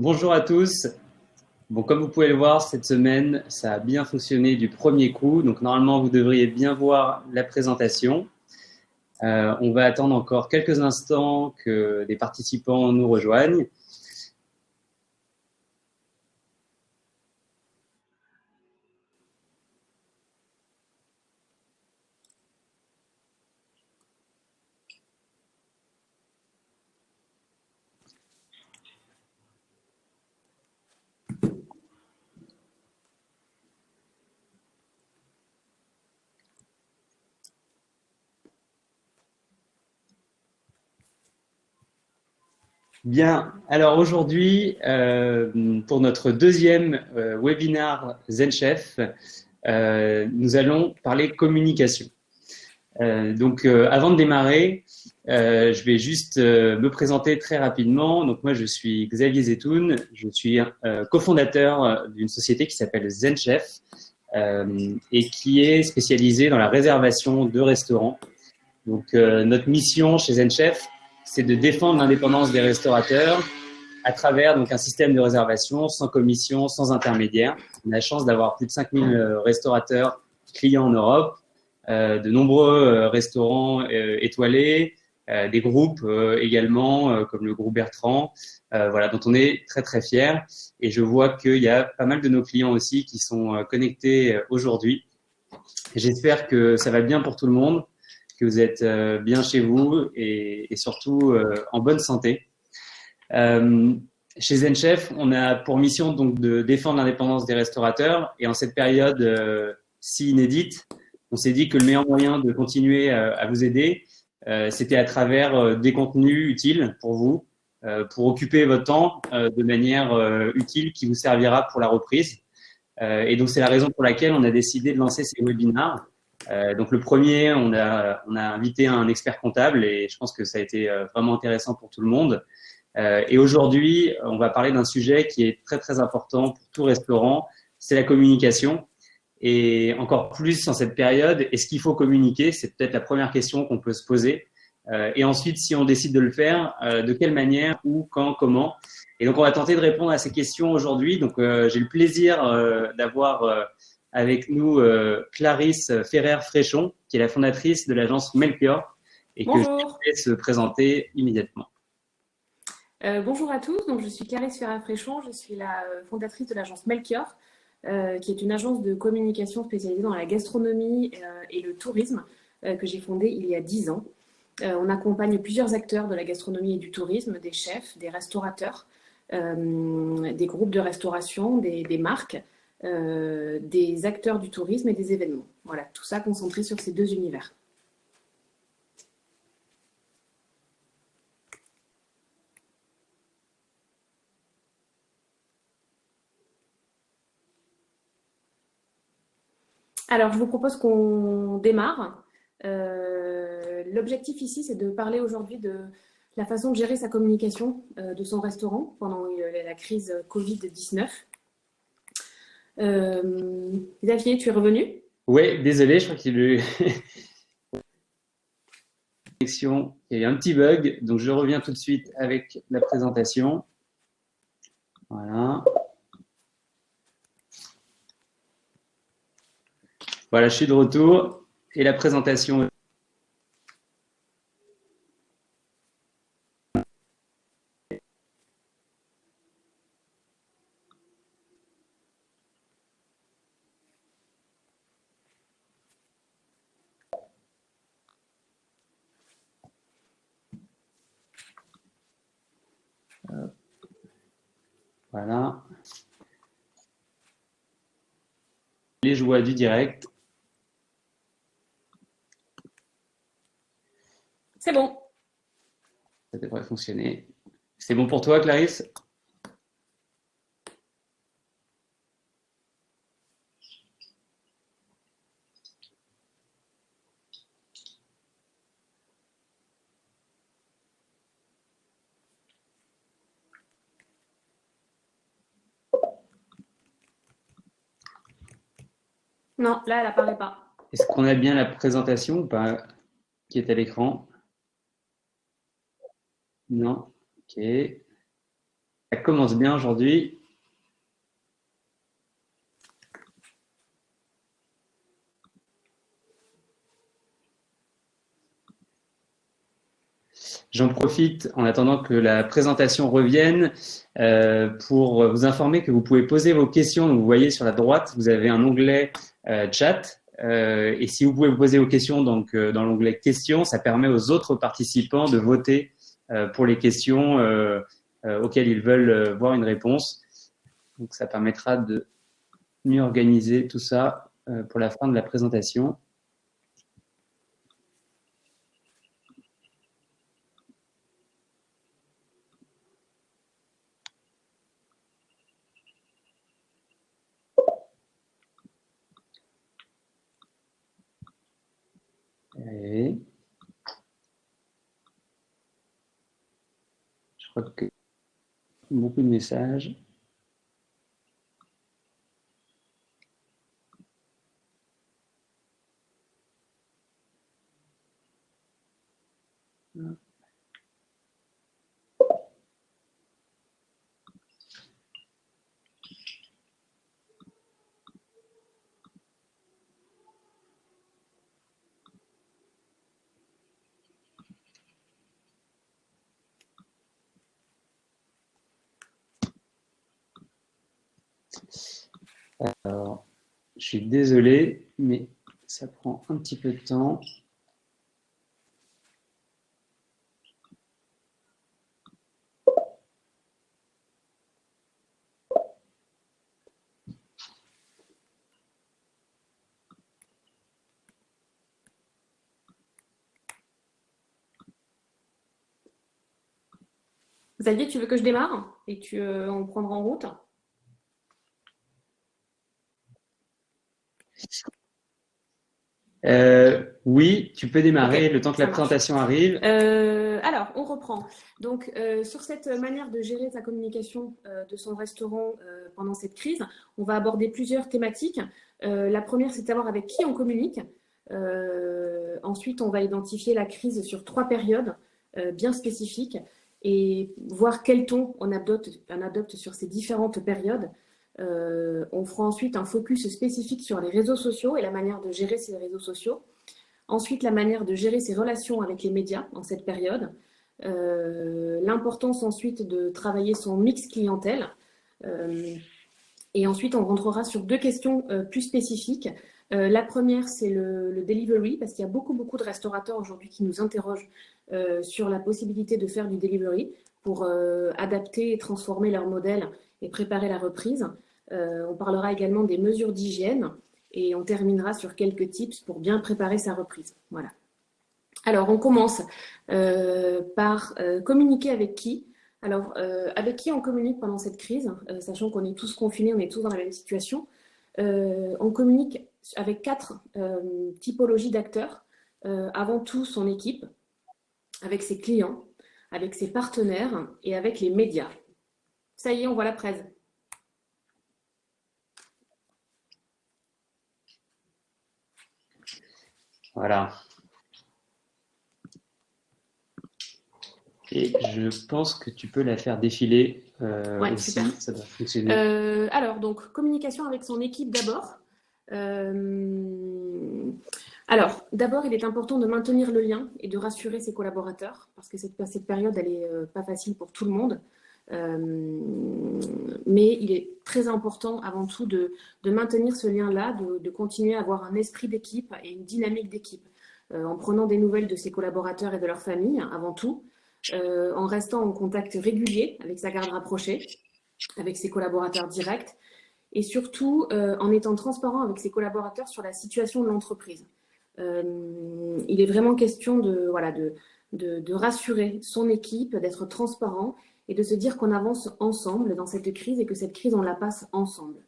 Bonjour à tous. Bon, comme vous pouvez le voir, cette semaine, ça a bien fonctionné du premier coup. Donc, normalement, vous devriez bien voir la présentation. On va attendre encore quelques instants que des participants nous rejoignent. Bien, alors aujourd'hui, pour notre deuxième webinaire ZenChef, nous allons parler communication. Avant de démarrer, je vais juste me présenter très rapidement. Donc, moi, je suis Xavier Zetoun. Je suis cofondateur d'une société qui s'appelle ZenChef et qui est spécialisée dans la réservation de restaurants. Donc, notre mission chez ZenChef, c'est de défendre l'indépendance des restaurateurs à travers donc un système de réservation sans commission, sans intermédiaire. On a la chance d'avoir plus de 5000 restaurateurs clients en Europe, de nombreux restaurants étoilés, des groupes également, comme le groupe Bertrand, voilà, dont on est très très fiers. Et je vois qu'il y a pas mal de nos clients aussi qui sont connectés aujourd'hui. J'espère que ça va bien pour tout le monde, que vous êtes bien chez vous et surtout en bonne santé. Chez ZenChef, on a pour mission donc de défendre l'indépendance des restaurateurs et en cette période si inédite, on s'est dit que le meilleur moyen de continuer à vous aider, c'était à travers des contenus utiles pour vous, pour occuper votre temps de manière utile qui vous servira pour la reprise. Et donc, c'est la raison pour laquelle on a décidé de lancer ces webinars. Donc, le premier, on a invité un expert comptable et je pense que ça a été vraiment intéressant pour tout le monde. Et aujourd'hui, on va parler d'un sujet qui est très, très important pour tout restaurant, c'est la communication. Et encore plus en cette période, est-ce qu'il faut communiquer? C'est peut-être la première question qu'on peut se poser. Et ensuite, si on décide de le faire, de quelle manière, où, quand, comment? Et donc, on va tenter de répondre à ces questions aujourd'hui. Donc, j'ai le plaisir d'avoir avec nous Clarisse Ferrer-Fréchon, qui est la fondatrice de l'agence Melchior et que je Bonjour. vais se présenter immédiatement. Bonjour à tous. Donc, je suis Clarisse Ferrat-Fréchon. Je suis la fondatrice de l'agence Melchior, qui est une agence de communication spécialisée dans la gastronomie et le tourisme, que j'ai fondée il y a 10 ans. On accompagne plusieurs acteurs de la gastronomie et du tourisme, des chefs, des restaurateurs, des groupes de restauration, des marques, des acteurs du tourisme et des événements. Voilà, tout ça concentré sur ces deux univers. Alors, je vous propose qu'on démarre. L'objectif ici, c'est de parler aujourd'hui de la façon de gérer sa communication de son restaurant pendant la crise Covid-19. Xavier, tu es revenu? Oui, désolé, je crois qu'il y a eu connexion, il y a eu un petit bug, donc je reviens tout de suite avec la présentation. Voilà. Voilà, je suis de retour et la présentation. Voilà. Les joies du direct. C'est bon. Ça devrait fonctionner. C'est bon pour toi, Clarisse? Non, là, elle apparaît pas. Est-ce qu'on a bien la présentation ou pas qui est à l'écran? Non. Ok. Ça commence bien aujourd'hui. J'en profite en attendant que la présentation revienne pour vous informer que vous pouvez poser vos questions. Donc, vous voyez sur la droite, vous avez un onglet chat. Et si vous pouvez vous poser vos questions donc, dans l'onglet questions, ça permet aux autres participants de voter pour les questions auxquelles ils veulent voir une réponse. Donc, ça permettra de mieux organiser tout ça pour la fin de la présentation. Et je crois que beaucoup de messages. Alors, je suis désolé, mais ça prend un petit peu de temps. Xavier, tu veux que je démarre et on prendra en route? Oui, tu peux démarrer Ok, le temps que ça la marche. présentation arrive. Alors, on reprend. Donc, sur cette manière de gérer sa communication de son restaurant pendant cette crise, on va aborder plusieurs thématiques. La première, c'est de savoir avec qui on communique. Ensuite, on va identifier la crise sur 3 périodes bien spécifiques et voir quel ton on adopte sur ces différentes périodes. On fera ensuite un focus spécifique sur les réseaux sociaux et la manière de gérer ces réseaux sociaux. Ensuite, la manière de gérer ses relations avec les médias en cette période. L'importance ensuite de travailler son mix clientèle. Et ensuite, on rentrera sur 2 questions plus spécifiques. La première, c'est le delivery, parce qu'il y a beaucoup de restaurateurs aujourd'hui qui nous interrogent sur la possibilité de faire du delivery pour adapter et transformer leur modèle et préparer la reprise. On parlera également des mesures d'hygiène et on terminera sur quelques tips pour bien préparer sa reprise. Voilà. Alors, on commence par communiquer avec qui. Alors, avec qui on communique pendant cette crise, sachant qu'on est tous confinés, on est tous dans la même situation. On communique avec 4 typologies d'acteurs. Avant tout, son équipe, avec ses clients, avec ses partenaires et avec les médias. Ça y est, on voit la presse. Voilà. Et je pense que tu peux la faire défiler Ouais, aussi, super. ça doit fonctionner. Alors, donc, communication avec son équipe d'abord. Alors, d'abord, il est important de maintenir le lien et de rassurer ses collaborateurs, parce que cette période, elle n'est pas facile pour tout le monde. Mais il est très important avant tout de maintenir ce lien-là, de continuer à avoir un esprit d'équipe et une dynamique d'équipe, en prenant des nouvelles de ses collaborateurs et de leur famille avant tout, en restant en contact régulier avec sa garde rapprochée, avec ses collaborateurs directs, et surtout en étant transparent avec ses collaborateurs sur la situation de l'entreprise. Il est vraiment question de rassurer son équipe, d'être transparent et de se dire qu'on avance ensemble dans cette crise et que cette crise, on la passe ensemble.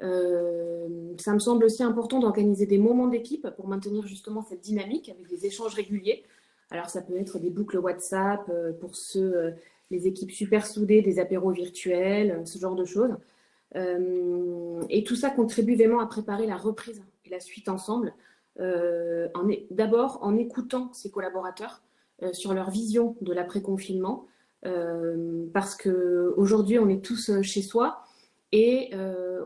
Ça me semble aussi important d'organiser des moments d'équipe pour maintenir justement cette dynamique avec des échanges réguliers. Alors ça peut être des boucles WhatsApp pour les équipes super soudées, des apéros virtuels, ce genre de choses. Et tout ça contribue vraiment à préparer la reprise et la suite ensemble. D'abord en écoutant ses collaborateurs sur leur vision de l'après-confinement, parce qu'aujourd'hui, on est tous chez soi et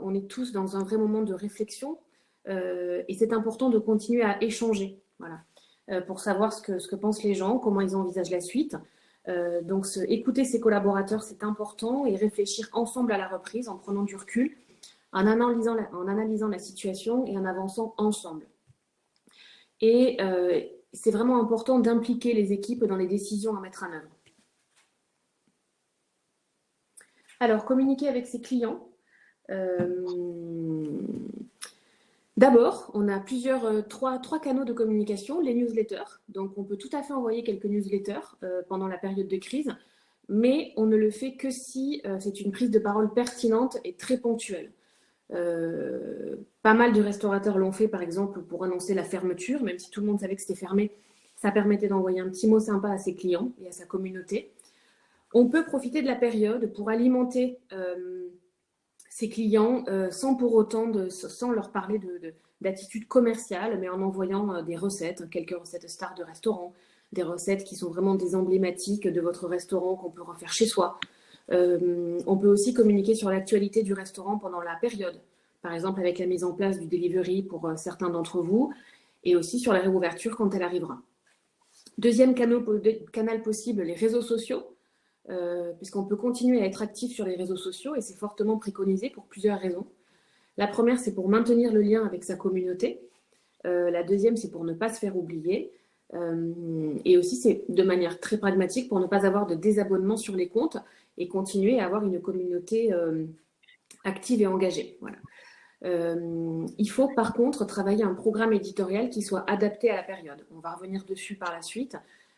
on est tous dans un vrai moment de réflexion. Et c'est important de continuer à échanger, voilà, pour savoir ce que pensent les gens, comment ils envisagent la suite. Donc, écouter ses collaborateurs, c'est important, et réfléchir ensemble à la reprise en prenant du recul, en analysant la situation et en avançant ensemble. Et c'est vraiment important d'impliquer les équipes dans les décisions à mettre en œuvre. Alors, communiquer avec ses clients. D'abord, on a trois canaux de communication. Les newsletters. Donc, on peut tout à fait envoyer quelques newsletters pendant la période de crise, mais on ne le fait que si c'est une prise de parole pertinente et très ponctuelle. Pas mal de restaurateurs l'ont fait, par exemple, pour annoncer la fermeture, même si tout le monde savait que c'était fermé. Ça permettait d'envoyer un petit mot sympa à ses clients et à sa communauté. On peut profiter de la période pour alimenter ses clients sans pour autant sans leur parler d'attitude commerciale, mais en envoyant des recettes, quelques recettes stars de restaurant, des recettes qui sont vraiment des emblématiques de votre restaurant qu'on peut refaire chez soi. On peut aussi communiquer sur l'actualité du restaurant pendant la période, par exemple avec la mise en place du delivery pour certains d'entre vous, et aussi sur la réouverture quand elle arrivera. Deuxième canal possible, les réseaux sociaux, puisqu'on peut continuer à être actif sur les réseaux sociaux, et c'est fortement préconisé pour plusieurs raisons. La première, c'est pour maintenir le lien avec sa communauté. La deuxième, c'est pour ne pas se faire oublier. Et aussi, c'est de manière très pragmatique pour ne pas avoir de désabonnement sur les comptes et continuer à avoir une communauté active et engagée. Voilà. Il faut par contre travailler un programme éditorial qui soit adapté à la période. On va revenir dessus par la suite.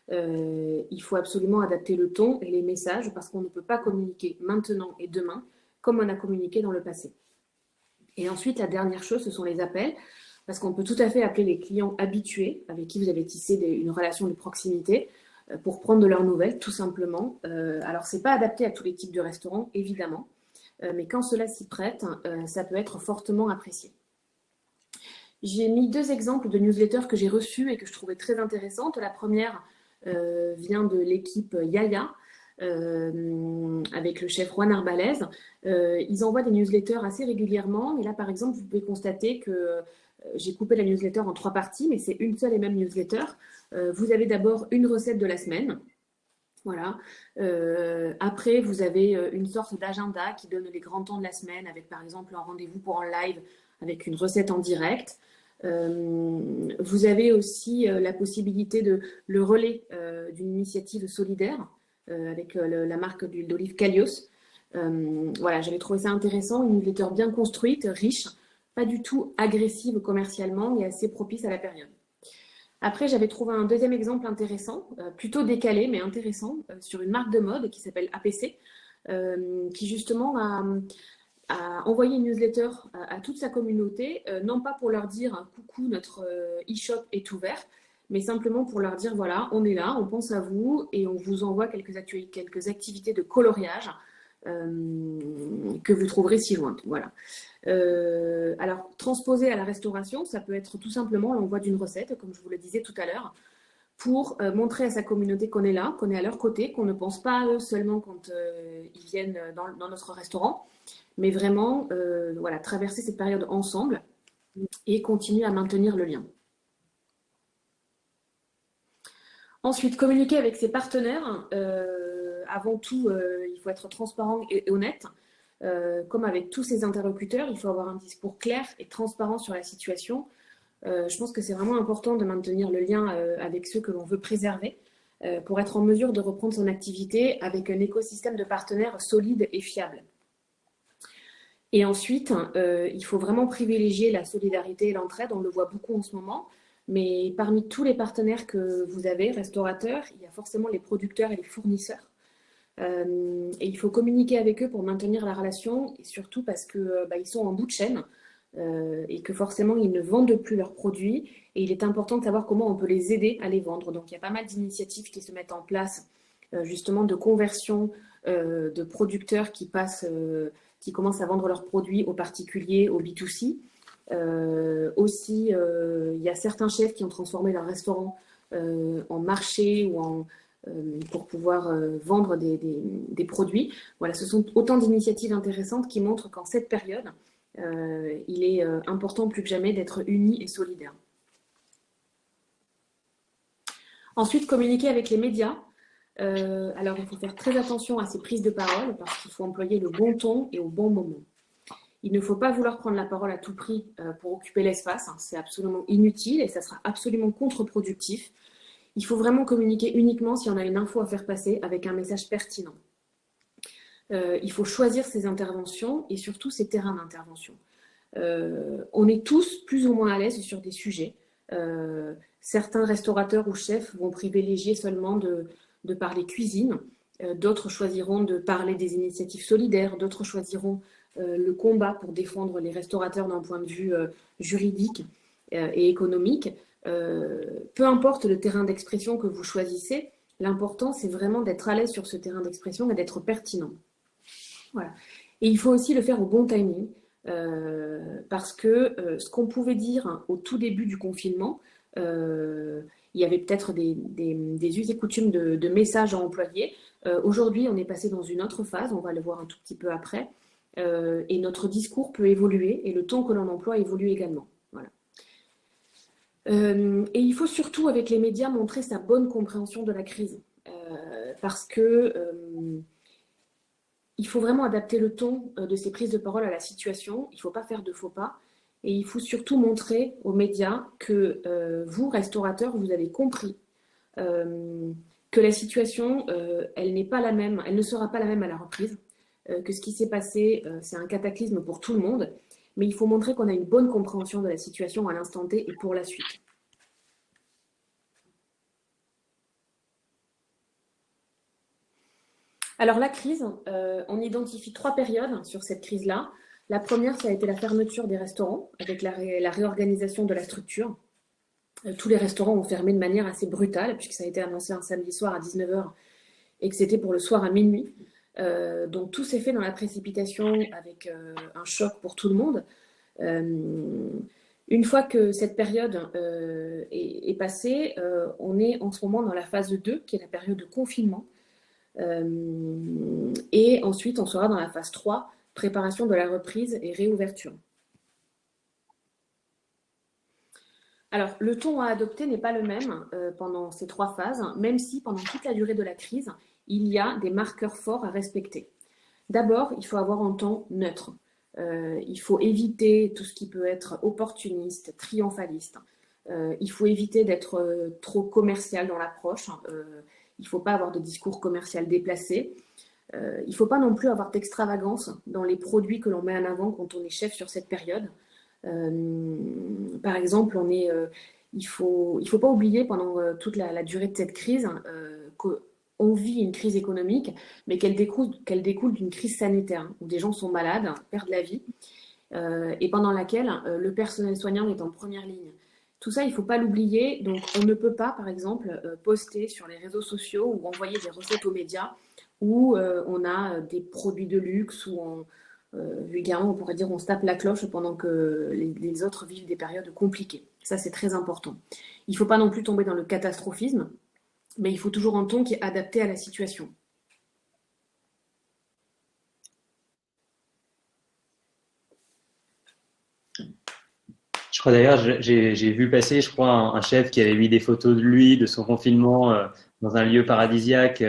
Il faut absolument adapter le ton et les messages parce qu'on ne peut pas communiquer maintenant et demain comme on a communiqué dans le passé. Et ensuite, la dernière chose, ce sont les appels, parce qu'on peut tout à fait appeler les clients habitués avec qui vous avez tissé une relation de proximité pour prendre de leurs nouvelles, tout simplement. Alors, ce n'est pas adapté à tous les types de restaurants, évidemment, mais quand cela s'y prête, ça peut être fortement apprécié. J'ai mis 2 exemples de newsletters que j'ai reçus et que je trouvais très intéressantes. La première vient de l'équipe Yaya, avec le chef Juan Arbalez. Ils envoient des newsletters assez régulièrement. Et là, par exemple, vous pouvez constater que j'ai coupé la newsletter en 3 parties, mais c'est une seule et même newsletter. Vous avez d'abord une recette de la semaine. Voilà. Après, vous avez une sorte d'agenda qui donne les grands temps de la semaine, avec par exemple un rendez-vous pour un live avec une recette en direct. Vous avez aussi la possibilité le relais d'une initiative solidaire avec la marque d'huile d'olive Kalios. Voilà, j'avais trouvé ça intéressant, une newsletter bien construite, riche, pas du tout agressive commercialement et assez propice à la période. Après, j'avais trouvé un deuxième exemple intéressant, plutôt décalé mais intéressant, sur une marque de mode qui s'appelle APC, qui justement a envoyé une newsletter à toute sa communauté, non pas pour leur dire « coucou, notre e-shop est ouvert », mais simplement pour leur dire « voilà, on est là, on pense à vous et on vous envoie quelques activités de coloriage que vous trouverez ci-jointes ». Voilà. Alors, transposer à la restauration, ça peut être tout simplement l'envoi d'une recette, comme je vous le disais tout à l'heure, pour montrer à sa communauté qu'on est là, qu'on est à leur côté, qu'on ne pense pas à eux seulement quand ils viennent dans notre restaurant, mais vraiment voilà, traverser cette période ensemble et continuer à maintenir le lien. Ensuite, communiquer avec ses partenaires. Avant tout, il faut être transparent et honnête. Comme avec tous ses interlocuteurs, il faut avoir un discours clair et transparent sur la situation. Je pense que c'est vraiment important de maintenir le lien avec ceux que l'on veut préserver pour être en mesure de reprendre son activité avec un écosystème de partenaires solide et fiable. Et ensuite, il faut vraiment privilégier la solidarité et l'entraide. On le voit beaucoup en ce moment. Mais parmi tous les partenaires que vous avez, restaurateurs, il y a forcément les producteurs et les fournisseurs. Et il faut communiquer avec eux pour maintenir la relation et surtout parce que ils sont en bout de chaîne et que forcément ils ne vendent plus leurs produits et il est important de savoir comment on peut les aider à les vendre. Donc il y a pas mal d'initiatives qui se mettent en place justement de conversion de producteurs qui commencent à vendre leurs produits aux particuliers, aux B2C. Il y a certains chefs qui ont transformé leur restaurant en marché ou pour pouvoir vendre des produits. Voilà, ce sont autant d'initiatives intéressantes qui montrent qu'en cette période, il est important plus que jamais d'être unis et solidaires. Ensuite, communiquer avec les médias. Alors, il faut faire très attention à ces prises de parole parce qu'il faut employer le bon ton et au bon moment. Il ne faut pas vouloir prendre la parole à tout prix pour occuper l'espace. C'est absolument inutile et ça sera absolument contre-productif. Il faut vraiment communiquer uniquement si on a une info à faire passer avec un message pertinent. Il faut choisir ses interventions et surtout ses terrains d'intervention. On est tous plus ou moins à l'aise sur des sujets. Certains restaurateurs ou chefs vont privilégier seulement de parler cuisine. D'autres choisiront de parler des initiatives solidaires. D'autres choisiront le combat pour défendre les restaurateurs d'un point de vue juridique et économique. Peu importe le terrain d'expression que vous choisissez, l'important c'est vraiment d'être à l'aise sur ce terrain d'expression et d'être pertinent. Voilà. Et il faut aussi le faire au bon timing, parce que ce qu'on pouvait dire au tout début du confinement, il y avait peut-être des us et coutumes de messages à employer. Aujourd'hui, on est passé dans une autre phase, on va le voir un tout petit peu après, et notre discours peut évoluer et le ton que l'on emploie évolue également. Voilà. Et il faut surtout, avec les médias, montrer sa bonne compréhension de la crise, parce que il faut vraiment adapter le ton de ces prises de parole à la situation. Il ne faut pas faire de faux pas. Et il faut surtout montrer aux médias que vous, restaurateurs, vous avez compris que la situation, elle n'est pas la même, elle ne sera pas la même à la reprise, que ce qui s'est passé, c'est un cataclysme pour tout le monde. Mais il faut montrer qu'on a une bonne compréhension de la situation à l'instant T et pour la suite. Alors la crise, on identifie 3 périodes sur cette crise-là. La première, ça a été la fermeture des restaurants avec la réorganisation de la structure. Tous les restaurants ont fermé de manière assez brutale puisque ça a été annoncé un samedi soir à 19h et que c'était pour le soir à minuit. Donc tout s'est fait dans la précipitation avec un choc pour tout le monde. Une fois que cette période est passée, on est en ce moment dans la phase 2 qui est la période de confinement. Et ensuite, on sera dans la phase 3, préparation de la reprise et réouverture. Alors, le ton à adopter n'est pas le même pendant ces 3 phases, même si pendant toute la durée de la crise, il y a des marqueurs forts à respecter. D'abord, il faut avoir un ton neutre. Il faut éviter tout ce qui peut être opportuniste, triomphaliste. Il faut éviter d'être trop commercial dans l'approche. Il ne faut pas avoir de discours commercial déplacé. Il ne faut pas non plus avoir d'extravagance dans les produits que l'on met en avant quand on est chef sur cette période. Par exemple, il ne faut pas oublier pendant toute la durée de cette crise qu'on vit une crise économique, mais qu'elle découle d'une crise sanitaire, où des gens sont malades, perdent la vie, et pendant laquelle le personnel soignant est en première ligne. Tout ça, il ne faut pas l'oublier. Donc, on ne peut pas, par exemple, poster sur les réseaux sociaux ou envoyer des recettes aux médias où on a des produits de luxe, où vulgairement, on pourrait dire on se tape la cloche pendant que les autres vivent des périodes compliquées. Ça, c'est très important. Il ne faut pas non plus tomber dans le catastrophisme, mais il faut toujours un ton qui est adapté à la situation. Je crois d'ailleurs, j'ai vu passer, je crois, un chef qui avait mis des photos de lui, de son confinement dans un lieu paradisiaque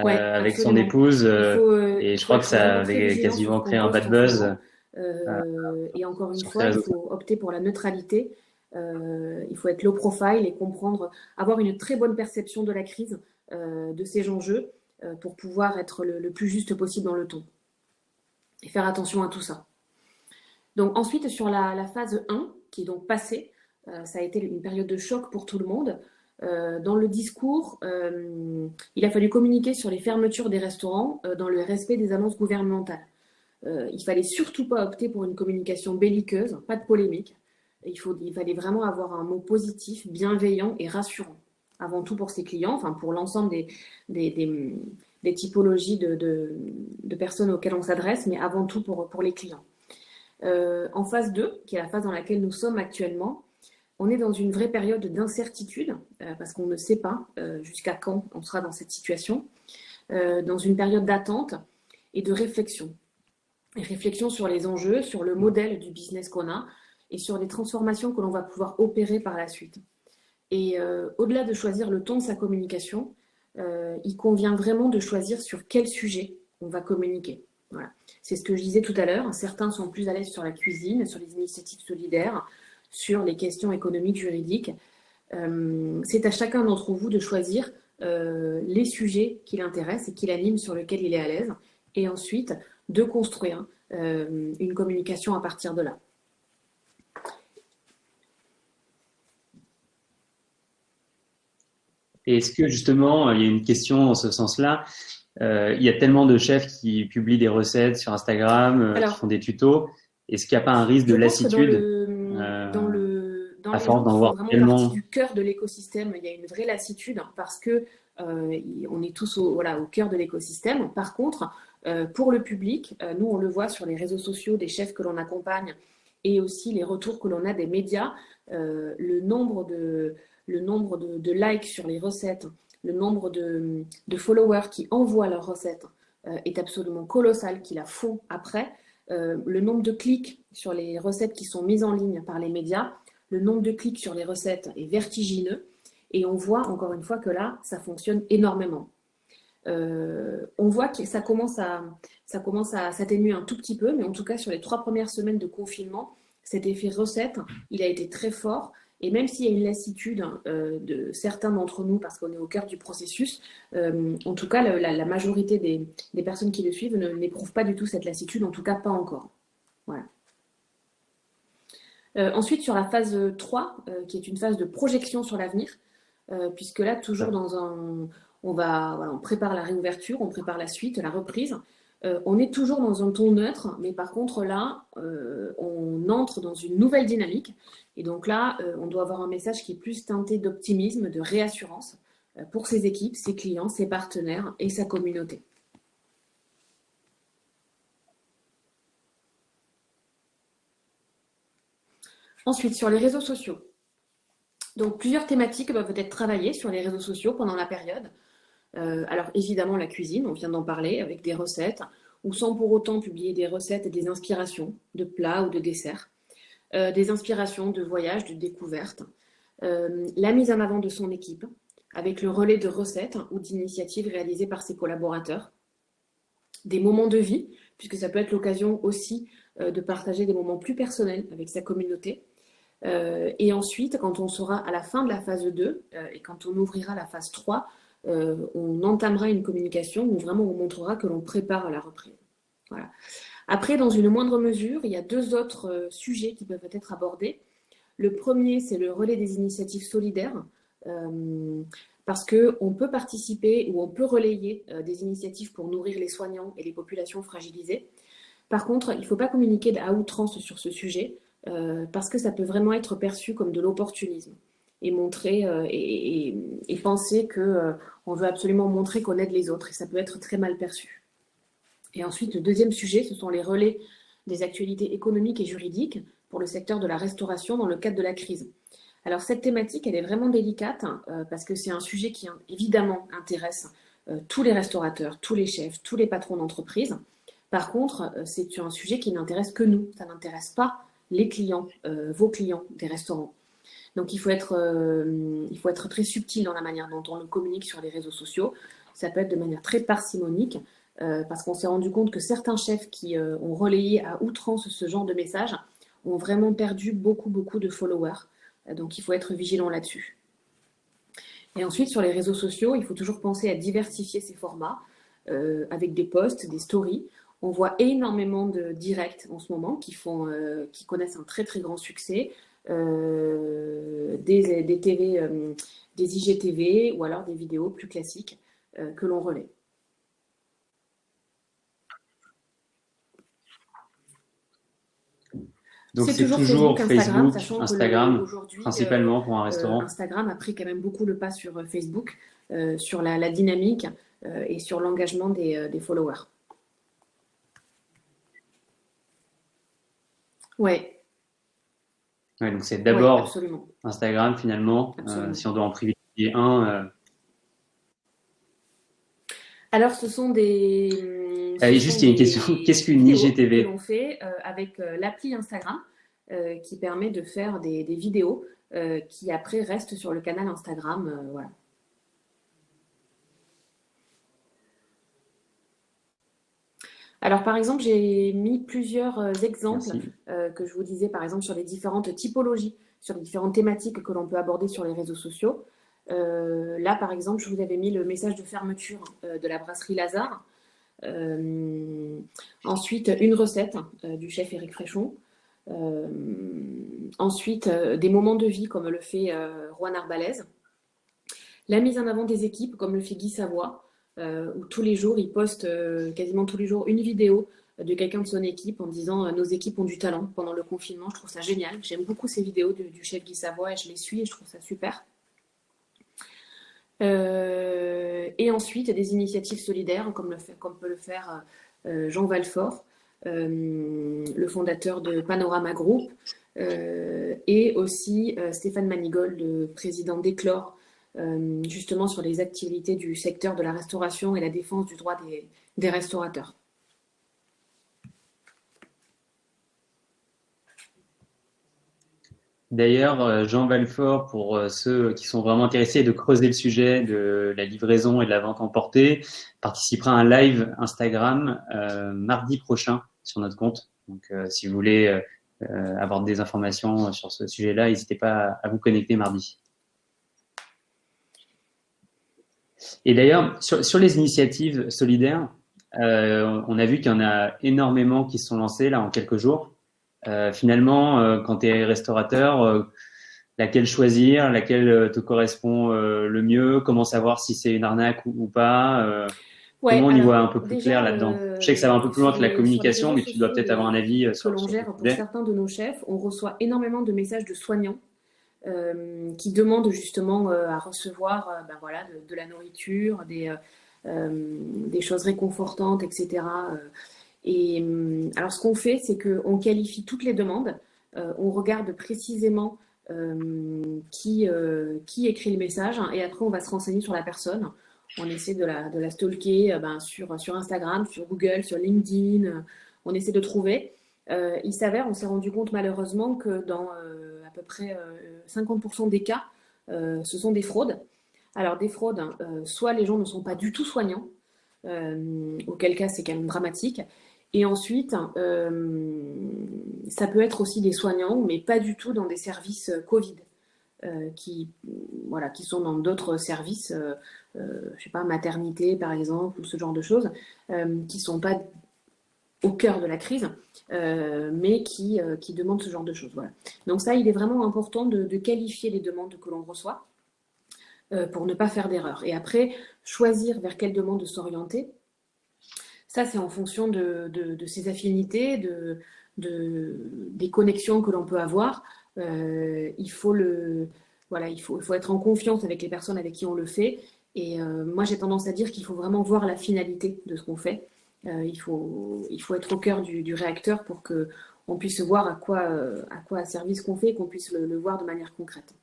Ouais, avec son absolument. épouse. Et je crois que être ça vraiment très avait vigilant sur quasiment ce qu'on créé un poste bad en ce buzz moment. Et encore une sur ces fois, il réseaux. faut opter pour la neutralité. Il faut être low profile et comprendre, avoir une très bonne perception de la crise, de ces enjeux, pour pouvoir être le plus juste possible dans le ton. Et faire attention à tout ça. Donc ensuite, sur la phase 1, qui est donc passée, ça a été une période de choc pour tout le monde. Dans le discours, il a fallu communiquer sur les fermetures des restaurants dans le respect des annonces gouvernementales. Il fallait surtout pas opter pour une communication belliqueuse, pas de polémique. Il fallait vraiment avoir un mot positif, bienveillant et rassurant. Avant tout pour ses clients, enfin pour l'ensemble des typologies de personnes auxquelles on s'adresse, mais avant tout pour les clients. En phase 2, qui est la phase dans laquelle nous sommes actuellement, on est dans une vraie période d'incertitude parce qu'on ne sait pas jusqu'à quand on sera dans cette situation, dans une période d'attente et de réflexion. Et réflexion sur les enjeux, sur le modèle du business qu'on a et sur les transformations que l'on va pouvoir opérer par la suite. Et au-delà de choisir le ton de sa communication, il convient vraiment de choisir sur quel sujet on va communiquer. Voilà. C'est ce que je disais tout à l'heure. Certains sont plus à l'aise sur la cuisine, sur les initiatives solidaires, sur les questions économiques, juridiques. C'est à chacun d'entre vous de choisir les sujets qui l'intéressent et qui l'animent, sur lesquels il est à l'aise, et ensuite de construire une communication à partir de là. Et est-ce que justement, il y a une question dans ce sens-là, il y a tellement de chefs qui publient des recettes sur Instagram, qui font des tutos. Est-ce qu'il n'y a pas un risque de lassitude dans à les force gens d'en qui font voir vraiment tellement? partie du cœur de l'écosystème, il y a une vraie lassitude parce que on est tous au cœur de l'écosystème. Par contre, pour le public, nous on le voit sur les réseaux sociaux des chefs que l'on accompagne et aussi les retours que l'on a des médias, le nombre de likes sur les recettes, le nombre de followers qui envoient leurs recettes est absolument colossal, qui la font après. Le nombre de clics sur les recettes qui sont mises en ligne par les médias, le nombre de clics sur les recettes est vertigineux. Et on voit encore une fois que là, ça fonctionne énormément. On voit que ça commence à s'atténuer un tout petit peu, mais en tout cas sur les 3 premières semaines de confinement, cet effet recette, il a été très fort. Et même s'il y a une lassitude de certains d'entre nous, parce qu'on est au cœur du processus, en tout cas, la majorité des personnes qui le suivent n'éprouvent pas du tout cette lassitude, en tout cas pas encore. Voilà. Ensuite, sur la phase 3, qui est une phase de projection sur l'avenir, puisque là, toujours on prépare la réouverture, on prépare la suite, la reprise. On est toujours dans un ton neutre, mais par contre là, on entre dans une nouvelle dynamique. Et donc là, on doit avoir un message qui est plus teinté d'optimisme, de réassurance pour ses équipes, ses clients, ses partenaires et sa communauté. Ensuite, sur les réseaux sociaux. Donc, plusieurs thématiques peuvent être travaillées sur les réseaux sociaux pendant la période. Alors, évidemment, la cuisine, on vient d'en parler, avec des recettes, ou sans pour autant publier des recettes et des inspirations de plats ou de desserts, des inspirations de voyages, de découvertes, la mise en avant de son équipe, avec le relais de recettes ou d'initiatives réalisées par ses collaborateurs, des moments de vie, puisque ça peut être l'occasion aussi de partager des moments plus personnels avec sa communauté. Et ensuite, quand on sera à la fin de la phase 2 et quand on ouvrira la phase 3, on entamera une communication où vraiment on montrera que l'on prépare à la reprise. Voilà. Après, dans une moindre mesure, il y a 2 autres sujets qui peuvent être abordés. Le premier, c'est le relais des initiatives solidaires, parce qu'on peut participer ou on peut relayer des initiatives pour nourrir les soignants et les populations fragilisées. Par contre, il ne faut pas communiquer à outrance sur ce sujet, parce que ça peut vraiment être perçu comme de l'opportunisme et montrer et penser qu'on veut absolument montrer qu'on aide les autres, et ça peut être très mal perçu. Et ensuite, le deuxième sujet, ce sont les relais des actualités économiques et juridiques pour le secteur de la restauration dans le cadre de la crise. Alors cette thématique, elle est vraiment délicate parce que c'est un sujet qui évidemment intéresse tous les restaurateurs, tous les chefs, tous les patrons d'entreprise. Par contre, c'est un sujet qui n'intéresse que nous, ça n'intéresse pas les clients, vos clients des restaurants. Donc il faut être très subtil dans la manière dont on le communique sur les réseaux sociaux. Ça peut être de manière très parcimonique, parce qu'on s'est rendu compte que certains chefs qui ont relayé à outrance ce genre de message ont vraiment perdu beaucoup de followers. Donc il faut être vigilant là-dessus. Et ensuite, sur les réseaux sociaux, il faut toujours penser à diversifier ces formats avec des posts, des stories. On voit énormément de directs en ce moment qui connaissent un très grand succès, des TV, des IGTV ou alors des vidéos plus classiques que l'on relaie. Donc c'est toujours Facebook, Instagram, aujourd'hui, principalement pour un restaurant. Instagram a pris quand même beaucoup le pas sur Facebook, sur la dynamique et sur l'engagement des followers. Ouais. Ouais, donc c'est Oui, d'abord absolument. Instagram finalement. Absolument. Si on doit en privilégier un. Alors, ce Et sont juste, il y a une question. Qu'est-ce des qu'une vidéos que IGTV? l'on fait avec l'appli Instagram qui permet de faire des vidéos qui après restent sur le canal Instagram. Voilà. Alors, par exemple, j'ai mis plusieurs exemples Merci. que je vous disais, par exemple, sur les différentes typologies, sur les différentes thématiques que l'on peut aborder sur les réseaux sociaux. Là, par exemple, je vous avais mis le message de fermeture de la brasserie Lazare. Euh, Ensuite, une recette du chef Éric Fréchon. Euh, Ensuite, des moments de vie comme le fait Juan Arbalaise. La mise en avant des équipes comme le fait Guy Savoie, où tous les jours, il poste quasiment tous les jours une vidéo de quelqu'un de son équipe en disant nos équipes ont du talent pendant le confinement. Je trouve ça génial. J'aime beaucoup ces vidéos du chef Guy Savoie et je les suis et je trouve ça super. Et ensuite, des initiatives solidaires, comme peut le faire Jean Valfort, le fondateur de Panorama Group, et aussi Stéphane Manigold, le président d'Éclore, justement sur les activités du secteur de la restauration et la défense du droit des restaurateurs. D'ailleurs, Jean Valfort, pour ceux qui sont vraiment intéressés de creuser le sujet de la livraison et de la vente emportée, participera à un live Instagram mardi prochain sur notre compte. Donc, si vous voulez avoir des informations sur ce sujet-là, n'hésitez pas à vous connecter mardi. Et d'ailleurs, sur les initiatives solidaires, on a vu qu'il y en a énormément qui se sont lancées là en quelques jours. Finalement, quand tu es restaurateur, laquelle choisir, laquelle te correspond le mieux, comment savoir si c'est une arnaque ou pas, Ouais, comment on y alors voit un peu plus clair déjà, là-dedans. Je sais que ça va un peu plus loin que la sur les communication, réseaux mais tu dois sociaux peut-être avoir un avis que l'on sur ce gère pour sujet. certains de nos chefs, on reçoit énormément de messages de soignants qui demandent justement à recevoir ben voilà, de la nourriture, des choses réconfortantes, etc. Et alors ce qu'on fait, c'est qu'on qualifie toutes les demandes, on regarde précisément qui écrit le message, hein, et après on va se renseigner sur la personne. On essaie de la stalker ben, sur Instagram, sur Google, sur LinkedIn, on essaie de trouver. Il s'avère, on s'est rendu compte malheureusement que dans à peu près 50% des cas, ce sont des fraudes. Alors des fraudes, hein, soit les gens ne sont pas du tout soignants, auquel cas c'est quand même dramatique. Et ensuite, ça peut être aussi des soignants, mais pas du tout dans des services Covid, qui, voilà, qui sont dans d'autres services, je sais pas, maternité par exemple, ou ce genre de choses, qui sont pas au cœur de la crise, mais qui demandent ce genre de choses. Voilà. Donc ça, il est vraiment important de qualifier les demandes que l'on reçoit pour ne pas faire d'erreur. Et après, choisir vers quelle demande s'orienter. Ça, c'est en fonction de ses affinités, des connexions que l'on peut avoir. Voilà, il faut être en confiance avec les personnes avec qui on le fait. Et moi, j'ai tendance à dire qu'il faut vraiment voir la finalité de ce qu'on fait. Il faut être au cœur du réacteur pour qu'on puisse voir à quoi a servi ce qu'on fait et qu'on puisse le voir de manière concrète.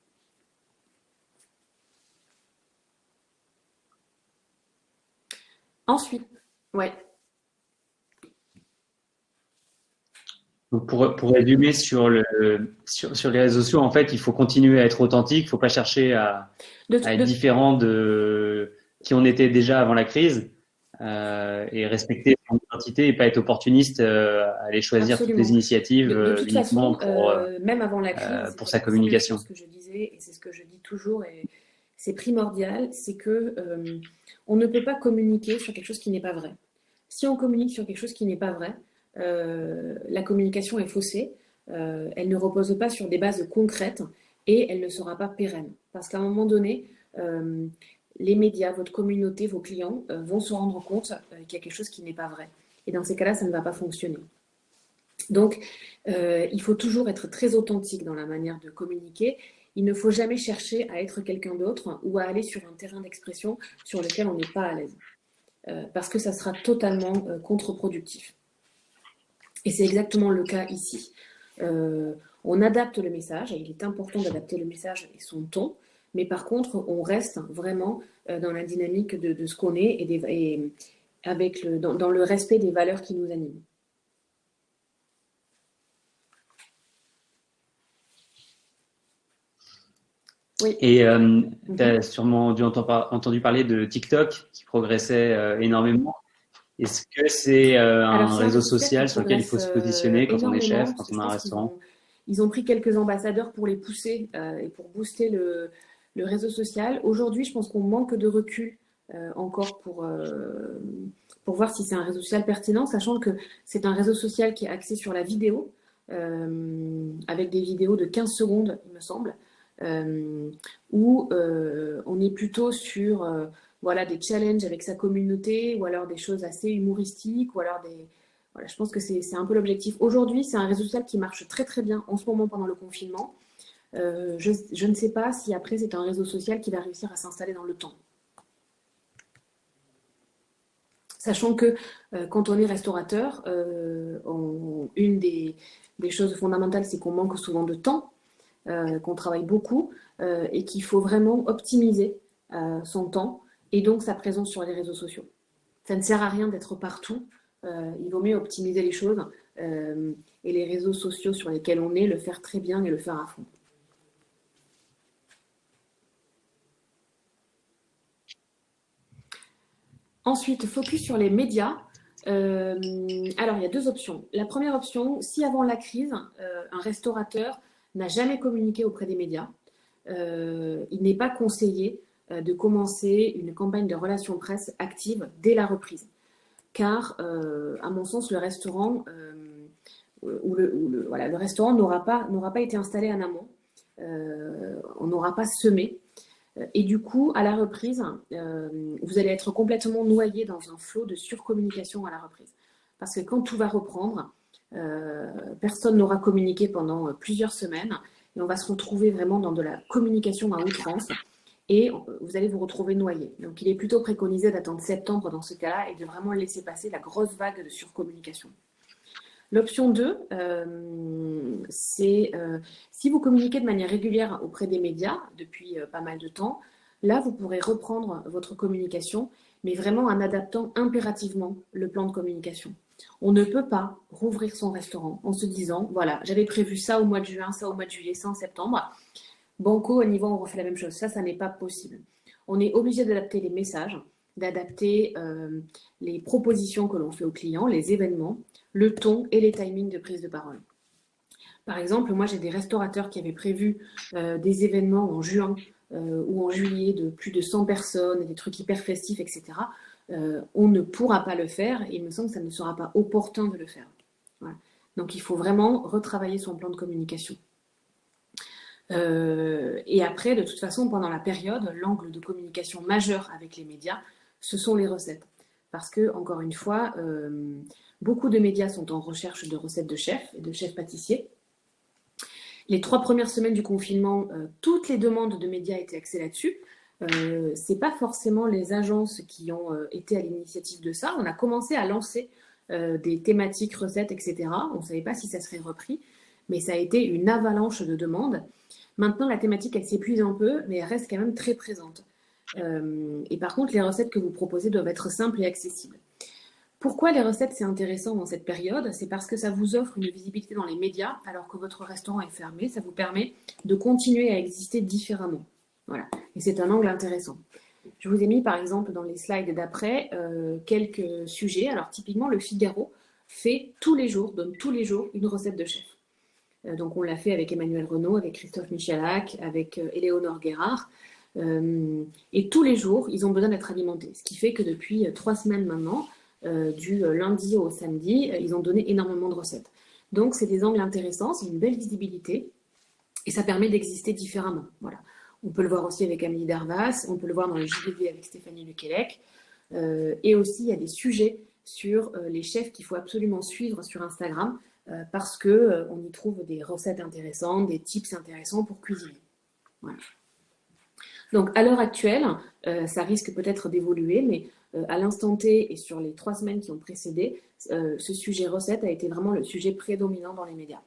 Ensuite, ouais. Donc pour résumer sur les réseaux sociaux, en fait, il faut continuer à être authentique, il ne faut pas chercher De, à être de, différent de qui on était déjà avant la crise et respecter son identité et pas être opportuniste, aller choisir toutes les Absolument. initiatives De toute uniquement façon, même avant la crise, pour c'était sa la première communication. chose que je disais, et c'est ce que je dis toujours, et c'est primordial, c'est que on ne peut pas communiquer sur quelque chose qui n'est pas vrai. Si on communique sur quelque chose qui n'est pas vrai, la communication est faussée, elle ne repose pas sur des bases concrètes et elle ne sera pas pérenne. Parce qu'à un moment donné, les médias, votre communauté, vos clients vont se rendre compte qu'il y a quelque chose qui n'est pas vrai. Et dans ces cas-là, ça ne va pas fonctionner. Donc, il faut toujours être très authentique dans la manière de communiquer. Il ne faut jamais chercher à être quelqu'un d'autre ou à aller sur un terrain d'expression sur lequel on n'est pas à l'aise. Parce que ça sera totalement contre-productif. Et c'est exactement le cas ici. On adapte le message, et il est important d'adapter le message et son ton, mais par contre, on reste vraiment dans la dynamique de ce qu'on est et avec dans le respect des valeurs qui nous animent. Oui. Et tu as sûrement entendu parler de TikTok qui progressait énormément. Est-ce que c'est un réseau social sur lequel il faut se positionner quand on est chef, quand on a un restaurant? Ils ont pris quelques ambassadeurs pour les pousser et pour booster le réseau social. Aujourd'hui, je pense qu'on manque de recul encore pour voir si c'est un réseau social pertinent, sachant que c'est un réseau social qui est axé sur la vidéo, avec des vidéos de 15 secondes, il me semble, où on est plutôt sur voilà, des challenges avec sa communauté, ou alors des choses assez humoristiques, ou alors des... Voilà, je pense que c'est un peu l'objectif. Aujourd'hui, c'est un réseau social qui marche très très bien en ce moment pendant le confinement. Je ne sais pas si après c'est un réseau social qui va réussir à s'installer dans le temps. Sachant que quand on est restaurateur, une des choses fondamentales, c'est qu'on manque souvent de temps, qu'on travaille beaucoup et qu'il faut vraiment optimiser son temps et donc sa présence sur les réseaux sociaux. Ça ne sert à rien d'être partout. Il vaut mieux optimiser les choses et les réseaux sociaux sur lesquels on est, le faire très bien et le faire à fond. Ensuite, focus sur les médias. Alors, il y a deux options. La première option, si avant la crise, un restaurateur n'a jamais communiqué auprès des médias, il n'est pas conseillé de commencer une campagne de relations presse active dès la reprise. Car, à mon sens, le restaurant, le restaurant n'aura pas été installé en amont, on n'aura pas semé. Et du coup, à la reprise, vous allez être complètement noyé dans un flot de surcommunication à la reprise. Parce que quand tout va reprendre, personne n'aura communiqué pendant plusieurs semaines et on va se retrouver vraiment dans de la communication à outrance et vous allez vous retrouver noyé. Donc, il est plutôt préconisé d'attendre septembre dans ce cas-là et de vraiment laisser passer la grosse vague de surcommunication. L'option 2, c'est si vous communiquez de manière régulière auprès des médias depuis pas mal de temps, là, vous pourrez reprendre votre communication, mais vraiment en adaptant impérativement le plan de communication. On ne peut pas rouvrir son restaurant en se disant, voilà, j'avais prévu ça au mois de juin, ça au mois de juillet, ça en septembre. Banco, on y va, on refait la même chose. Ça n'est pas possible. On est obligé d'adapter les messages, d'adapter les propositions que l'on fait aux clients, les événements, le ton et les timings de prise de parole. Par exemple, moi j'ai des restaurateurs qui avaient prévu des événements en juin ou en juillet de plus de 100 personnes, des trucs hyper festifs, etc. On ne pourra pas le faire et il me semble que ça ne sera pas opportun de le faire. Voilà. Donc il faut vraiment retravailler son plan de communication. Et après, de toute façon, pendant la période, l'angle de communication majeur avec les médias, ce sont les recettes. Parce que, encore une fois, beaucoup de médias sont en recherche de recettes de chefs et de chefs pâtissiers. Les 3 premières semaines du confinement, toutes les demandes de médias étaient axées là-dessus. C'est pas forcément les agences qui ont été à l'initiative de ça. On a commencé à lancer des thématiques recettes, etc. On ne savait pas si ça serait repris, mais ça a été une avalanche de demandes. Maintenant, la thématique, elle s'épuise un peu, mais elle reste quand même très présente. Et par contre, les recettes que vous proposez doivent être simples et accessibles. Pourquoi les recettes, c'est intéressant dans cette période? C'est parce que ça vous offre une visibilité dans les médias, alors que votre restaurant est fermé. Ça vous permet de continuer à exister différemment. Voilà. Et c'est un angle intéressant. Je vous ai mis, par exemple, dans les slides d'après, quelques sujets. Alors, typiquement, le Figaro donne tous les jours une recette de chef. Donc, on l'a fait avec Emmanuel Renaud, avec Christophe Michalak, avec Éléonore Guérard. Et tous les jours, ils ont besoin d'être alimentés. Ce qui fait que depuis 3 semaines maintenant, du lundi au samedi, ils ont donné énormément de recettes. Donc, c'est des angles intéressants, c'est une belle visibilité et ça permet d'exister différemment. Voilà. On peut le voir aussi avec Amélie Darvas, on peut le voir dans le JDD avec Stéphanie Lequelec. Et aussi, il y a des sujets sur les chefs qu'il faut absolument suivre sur Instagram parce qu'on y trouve des recettes intéressantes, des tips intéressants pour cuisiner. Voilà. Donc, à l'heure actuelle, ça risque peut-être d'évoluer, mais à l'instant T et sur les 3 semaines qui ont précédé, ce sujet recette a été vraiment le sujet prédominant dans les médias.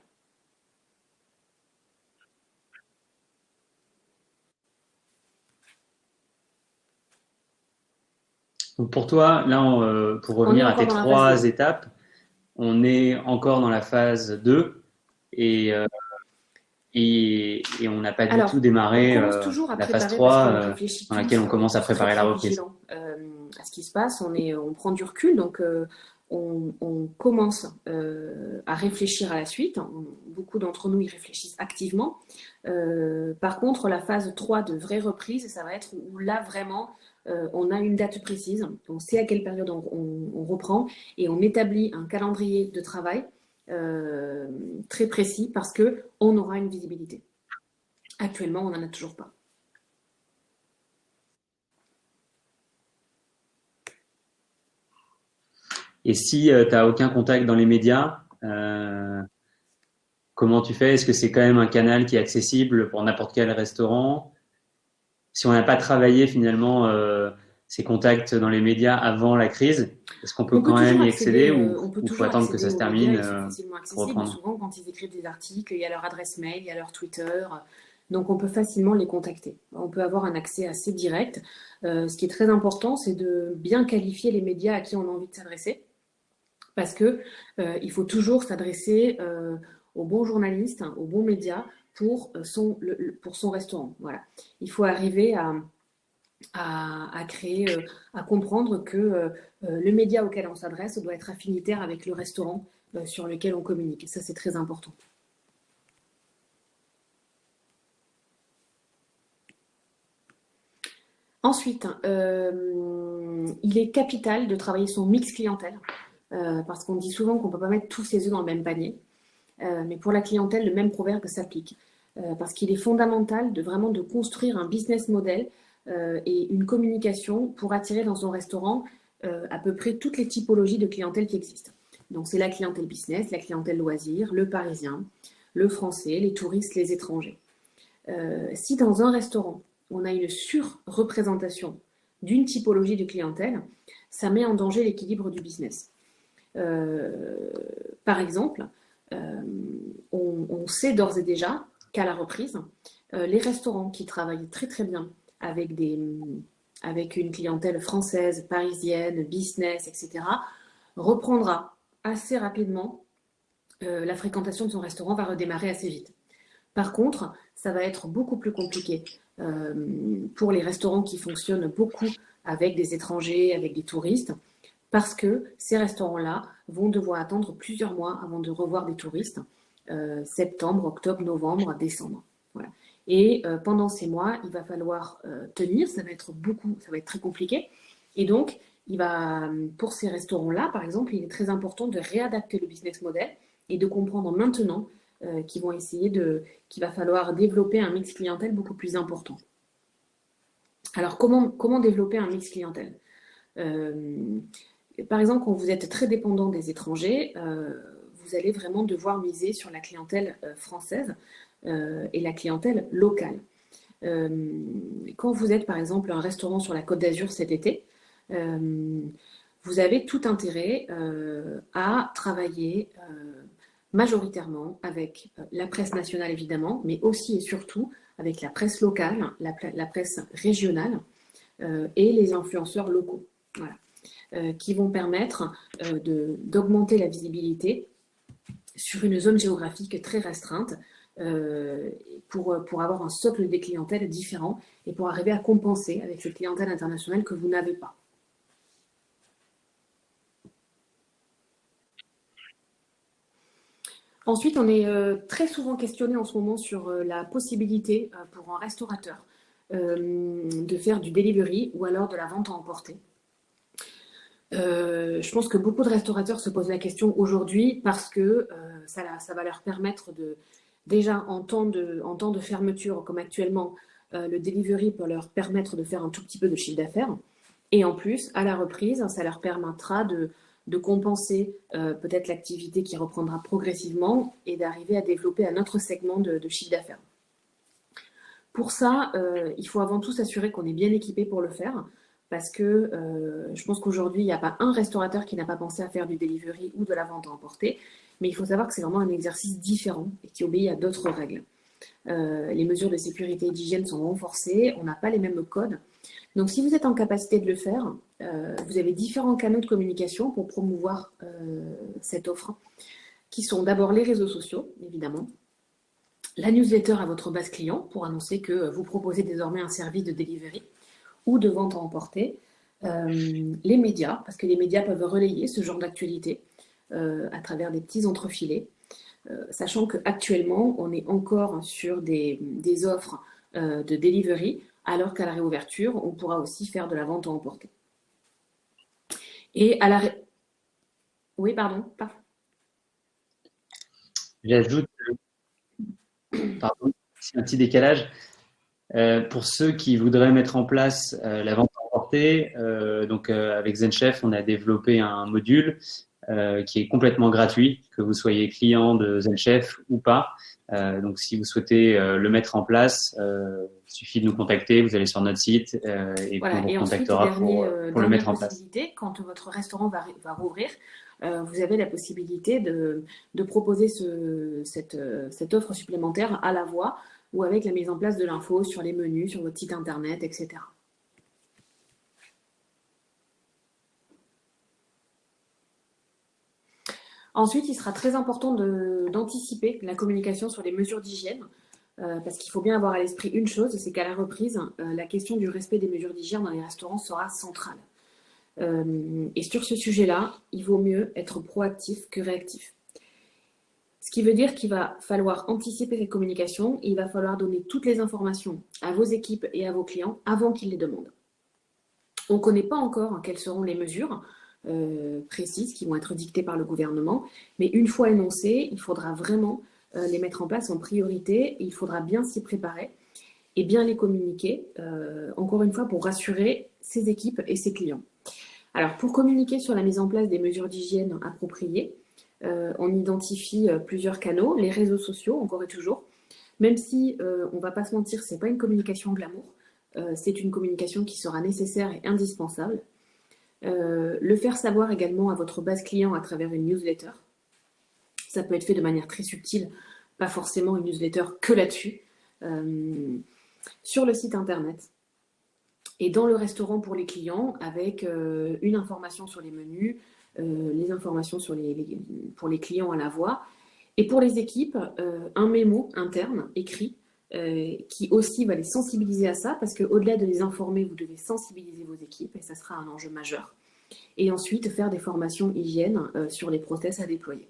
Donc pour toi, là, pour On est revenir à encore tes dans la phase 2. 3 étapes, on est encore dans la phase 2 et, euh, et on n'a pas du tout Alors, on démarré commence toujours à la phase préparer parce 3 qu'on réfléchit dans laquelle tous, on on est commence à tous très préparer la très reprise. vigilants à ce qui se passe. On prend du recul, donc on commence à réfléchir à la suite. Beaucoup d'entre nous y réfléchissent activement. Par contre, la phase 3 de vraie reprise, ça va être où là vraiment on a une date précise, on sait à quelle période on reprend et on établit un calendrier de travail très précis parce qu'on aura une visibilité. Actuellement, on n'en a toujours pas. Et si tu n'as aucun contact dans les médias, comment tu fais? Est-ce que c'est quand même un canal qui est accessible pour n'importe quel restaurant? Si on n'a pas travaillé finalement ces contacts dans les médias avant la crise, est-ce qu'on peut On peut quand même toujours y accéder accéder, ou faut attendre que ça se aux médias, termine ils sont facilement pour accessibles. reprendre? Souvent, quand ils écrivent des articles, il y a leur adresse mail, il y a leur Twitter. Donc, on peut facilement les contacter. On peut avoir un accès assez direct. Ce qui est très important, c'est de bien qualifier les médias à qui on a envie de s'adresser. Parce que il faut toujours s'adresser aux bons journalistes, aux bons médias pour pour son restaurant. Voilà. Il faut arriver à créer, à comprendre que le média auquel on s'adresse doit être affinitaire avec le restaurant sur lequel on communique. Et ça, c'est très important. Ensuite, il est capital de travailler son mix clientèle, parce qu'on dit souvent qu'on ne peut pas mettre tous ses œufs dans le même panier. Mais pour la clientèle, le même proverbe s'applique. Parce qu'il est fondamental de construire un business model et une communication pour attirer dans son restaurant à peu près toutes les typologies de clientèle qui existent. Donc c'est la clientèle business, la clientèle loisir, le parisien, le français, les touristes, les étrangers. Si dans un restaurant, on a une surreprésentation d'une typologie de clientèle, ça met en danger l'équilibre du business. Par exemple, on sait d'ores et déjà qu'à la reprise, les restaurants qui travaillent très très bien avec, avec une clientèle française, parisienne, business, etc., reprendra assez rapidement, la fréquentation de son restaurant va redémarrer assez vite. Par contre, ça va être beaucoup plus compliqué pour les restaurants qui fonctionnent beaucoup avec des étrangers, avec des touristes, parce que ces restaurants-là vont devoir attendre plusieurs mois avant de revoir des touristes, septembre, octobre, novembre, décembre. Voilà. Et pendant ces mois, il va falloir tenir, ça va être très compliqué. Et donc, pour ces restaurants-là, par exemple, il est très important de réadapter le business model et de comprendre maintenant qu'il va falloir développer un mix clientèle beaucoup plus important. Alors, comment développer un mix clientèle Par exemple, quand vous êtes très dépendant des étrangers, vous allez vraiment devoir miser sur la clientèle française et la clientèle locale. Quand vous êtes, par exemple, un restaurant sur la Côte d'Azur cet été, vous avez tout intérêt à travailler majoritairement avec la presse nationale, évidemment, mais aussi et surtout avec la presse locale, la presse régionale et les influenceurs locaux. Voilà. Qui vont permettre d'augmenter la visibilité sur une zone géographique très restreinte pour avoir un socle des clientèles différent et pour arriver à compenser avec cette clientèle internationale que vous n'avez pas. Ensuite, on est très souvent questionné en ce moment sur la possibilité pour un restaurateur de faire du delivery ou alors de la vente à emporter. Je pense que beaucoup de restaurateurs se posent la question aujourd'hui parce que ça va leur permettre déjà en temps de fermeture, comme actuellement, le delivery peut leur permettre de faire un tout petit peu de chiffre d'affaires. Et en plus, à la reprise, ça leur permettra de compenser peut-être l'activité qui reprendra progressivement et d'arriver à développer un autre segment de chiffre d'affaires. Pour ça, il faut avant tout s'assurer qu'on est bien équipé pour le faire. Parce que je pense qu'aujourd'hui, il n'y a pas un restaurateur qui n'a pas pensé à faire du delivery ou de la vente à emporter. Mais il faut savoir que c'est vraiment un exercice différent et qui obéit à d'autres règles. Les mesures de sécurité et d'hygiène sont renforcées, on n'a pas les mêmes codes. Donc, si vous êtes en capacité de le faire, vous avez différents canaux de communication pour promouvoir cette offre, qui sont d'abord les réseaux sociaux, évidemment, la newsletter à votre base client pour annoncer que vous proposez désormais un service de delivery ou de vente à emporter, les médias, parce que les médias peuvent relayer ce genre d'actualité à travers des petits entrefilets, sachant qu'actuellement, on est encore sur des offres de delivery, alors qu'à la réouverture, on pourra aussi faire de la vente à emporter. Et à la... Oui, pardon. J'ajoute, pardon, c'est un petit décalage. Pour ceux qui voudraient mettre en place la vente à emporter, donc avec ZenChef, on a développé un module qui est complètement gratuit, que vous soyez client de ZenChef ou pas. Donc, si vous souhaitez le mettre en place, il suffit de nous contacter. Vous allez sur notre site et voilà. on vous Et ensuite, contactera pour le mettre en place. Quand votre restaurant va rouvrir, vous avez la possibilité de proposer cette offre supplémentaire à la voix ou avec la mise en place de l'info sur les menus, sur votre site internet, etc. Ensuite, il sera très important d'anticiper la communication sur les mesures d'hygiène, parce qu'il faut bien avoir à l'esprit une chose, c'est qu'à la reprise, la question du respect des mesures d'hygiène dans les restaurants sera centrale. Et sur ce sujet-là, il vaut mieux être proactif que réactif. Ce qui veut dire qu'il va falloir anticiper cette communication et il va falloir donner toutes les informations à vos équipes et à vos clients avant qu'ils les demandent. On ne connaît pas encore quelles seront les mesures précises qui vont être dictées par le gouvernement, mais une fois énoncées, il faudra vraiment les mettre en place en priorité et il faudra bien s'y préparer et bien les communiquer, encore une fois, pour rassurer ses équipes et ses clients. Alors, pour communiquer sur la mise en place des mesures d'hygiène appropriées, on identifie plusieurs canaux, les réseaux sociaux, encore et toujours, même si on ne va pas se mentir, ce n'est pas une communication glamour, c'est une communication qui sera nécessaire et indispensable. Le faire savoir également à votre base client à travers une newsletter. Ça peut être fait de manière très subtile, pas forcément une newsletter que là-dessus. Sur le site internet et dans le restaurant pour les clients avec une information sur les menus, les informations pour les clients à la voix et pour les équipes, un mémo interne écrit qui aussi va les sensibiliser à ça parce qu'au-delà de les informer, vous devez sensibiliser vos équipes et ça sera un enjeu majeur. Et ensuite, faire des formations hygiène sur les process à déployer.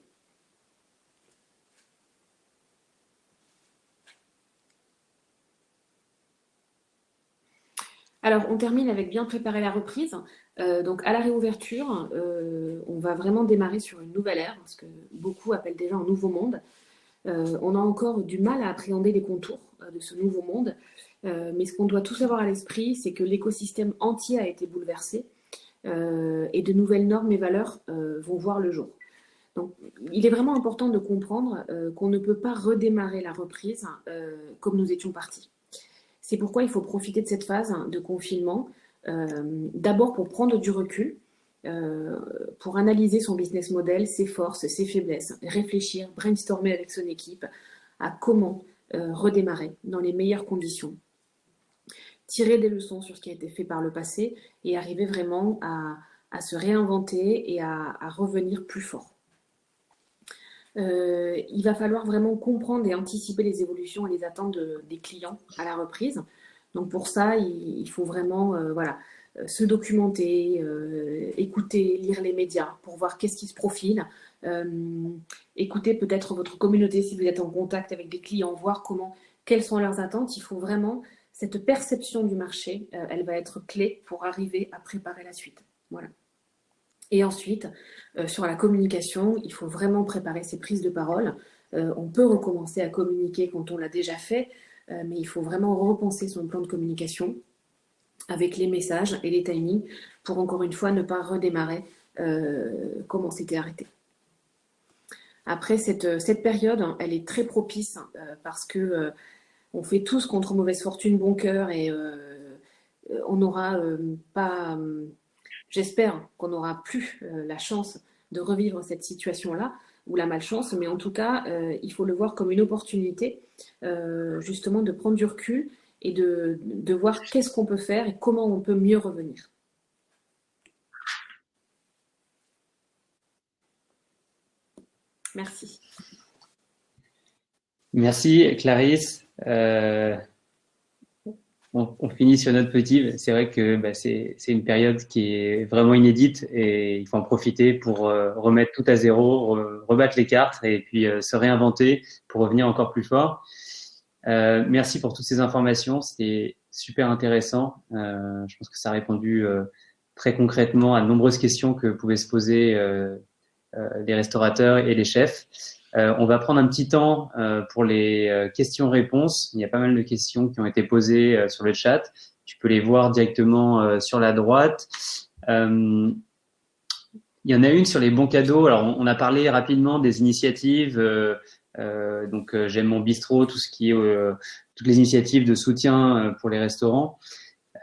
Alors, on termine avec bien préparer la reprise. Donc, à la réouverture, on va vraiment démarrer sur une nouvelle ère, ce que beaucoup appellent déjà un nouveau monde. On a encore du mal à appréhender les contours de ce nouveau monde, mais ce qu'on doit tous avoir à l'esprit, c'est que l'écosystème entier a été bouleversé et de nouvelles normes et valeurs vont voir le jour. Donc, il est vraiment important de comprendre qu'on ne peut pas redémarrer la reprise comme nous étions partis. C'est pourquoi il faut profiter de cette phase de confinement, d'abord pour prendre du recul, pour analyser son business model, ses forces, ses faiblesses, réfléchir, brainstormer avec son équipe à comment redémarrer dans les meilleures conditions, tirer des leçons sur ce qui a été fait par le passé et arriver vraiment à se réinventer et à revenir plus fort. Il va falloir vraiment comprendre et anticiper les évolutions et les attentes des clients à la reprise. Donc pour ça, il faut vraiment se documenter, écouter, lire les médias pour voir qu'est-ce qui se profile, écouter peut-être votre communauté si vous êtes en contact avec des clients, voir quelles sont leurs attentes. Il faut vraiment cette perception du marché, elle va être clé pour arriver à préparer la suite. Voilà. Et ensuite, sur la communication, il faut vraiment préparer ses prises de parole. On peut recommencer à communiquer quand on l'a déjà fait, mais il faut vraiment repenser son plan de communication avec les messages et les timings pour, encore une fois, ne pas redémarrer comme on s'était arrêté. Après, cette période, elle est très propice parce que on fait tous contre mauvaise fortune bon cœur et on n'aura pas... J'espère qu'on n'aura plus la chance de revivre cette situation-là, ou la malchance, mais en tout cas, il faut le voir comme une opportunité, justement, de prendre du recul et de voir qu'est-ce qu'on peut faire et comment on peut mieux revenir. Merci. Merci, Clarisse. On finit sur notre petit. C'est vrai que c'est une période qui est vraiment inédite et il faut en profiter pour remettre tout à zéro, rebattre les cartes et puis se réinventer pour revenir encore plus fort. Merci pour toutes ces informations. C'était super intéressant. Je pense que ça a répondu très concrètement à de nombreuses questions que pouvaient se poser les restaurateurs et les chefs. On va prendre un petit temps pour les questions-réponses. Il y a pas mal de questions qui ont été posées sur le chat. Tu peux les voir directement sur la droite. Il y en a une sur les bons cadeaux. Alors, on a parlé rapidement des initiatives. Donc, j'aime mon bistrot, tout ce qui est toutes les initiatives de soutien pour les restaurants.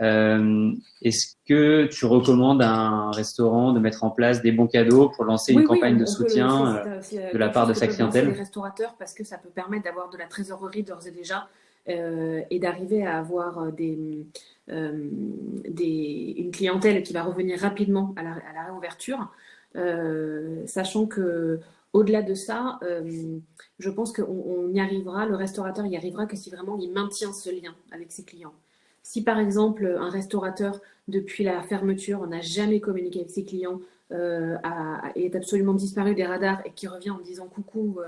Est-ce que tu recommandes à un restaurant de mettre en place des bons cadeaux pour lancer une Oui, campagne de on peut le soutien faire. C'est de la quelque part chose de que sa peuvent lancer les clientèle? restaurateurs parce que ça peut permettre d'avoir de la trésorerie d'ores et déjà et d'arriver à avoir une clientèle qui va revenir rapidement à la réouverture. Sachant que au-delà de ça, je pense qu'on y arrivera, le restaurateur y arrivera que si vraiment il maintient ce lien avec ses clients. Si par exemple un restaurateur, depuis la fermeture, n'a jamais communiqué avec ses clients, est absolument disparu des radars et qui revient en disant coucou,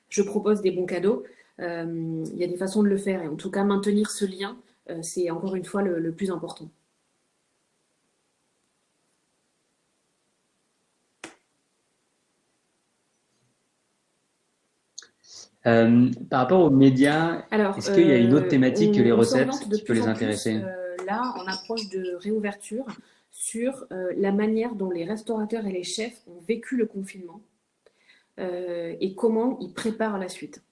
je propose des bons cadeaux, il y a des façons de le faire. Et en tout cas, maintenir ce lien, c'est encore une fois le plus important. Par rapport aux médias, Alors, est-ce qu'il y a une autre thématique que les on recettes s'oriente de qui peut plus les en plus, intéresser? là, en approche de réouverture, sur la manière dont les restaurateurs et les chefs ont vécu le confinement et comment ils préparent la suite.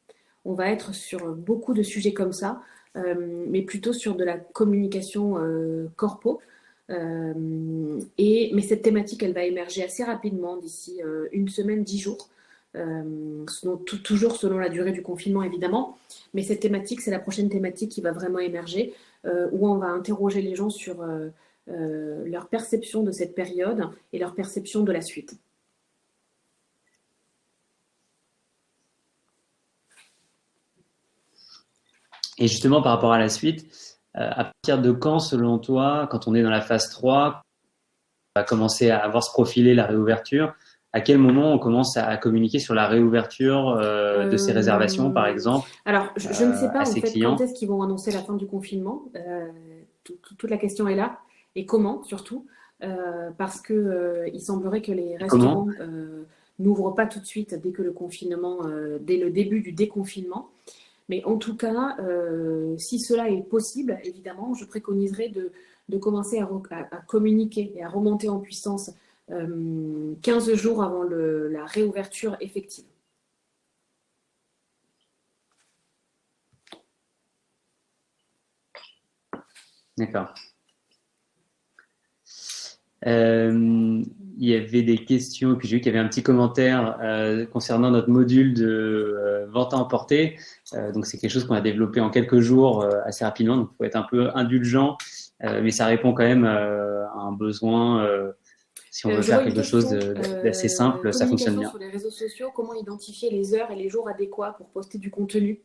On va être sur beaucoup de sujets comme ça, mais plutôt sur de la communication corpo. Mais cette thématique, elle va émerger assez rapidement, d'ici une semaine, 10 jours. Toujours selon la durée du confinement, évidemment. Mais cette thématique, c'est la prochaine thématique qui va vraiment émerger, où on va interroger les gens sur leur perception de cette période et leur perception de la suite. Et justement, par rapport à la suite, à partir de quand, selon toi, quand on est dans la phase 3, on va commencer à voir se profiler la réouverture? À quel moment on commence à communiquer sur la réouverture de ces réservations, par exemple, Alors, je ne sais pas à en ses fait quand clients? est-ce qu'ils vont annoncer la fin du confinement. Toute la question est là. Et comment, surtout. Parce que il semblerait que les Et comment? restaurants n'ouvrent pas tout de suite dès que le confinement, dès le début du déconfinement. Mais en tout cas, si cela est possible, évidemment, je préconiserais de commencer à communiquer et à remonter en puissance 15 jours avant la réouverture effective. D'accord. Il y avait des questions, et puis j'ai vu qu'il y avait un petit commentaire concernant notre module de vente à emporter. Donc c'est quelque chose qu'on a développé en quelques jours assez rapidement, donc il faut être un peu indulgent, mais ça répond quand même à un besoin. Si on veut Je vois faire une quelque chose question, d'assez simple, ça fonctionne communication bien. sur les réseaux sociaux, comment identifier les heures et les jours adéquats pour poster du contenu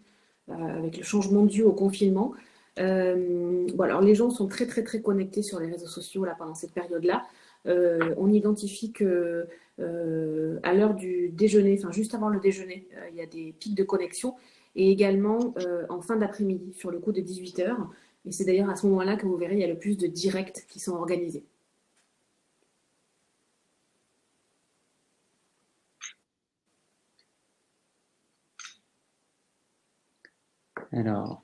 avec le changement dû au confinement. Bon, alors les gens sont très très très connectés sur les réseaux sociaux là, pendant cette période-là. On identifie que à l'heure du déjeuner, enfin juste avant le déjeuner, il y a des pics de connexion et également en fin d'après-midi sur le coup de 18 heures. Et c'est d'ailleurs à ce moment-là que vous verrez, il y a le plus de directs qui sont organisés. Alors,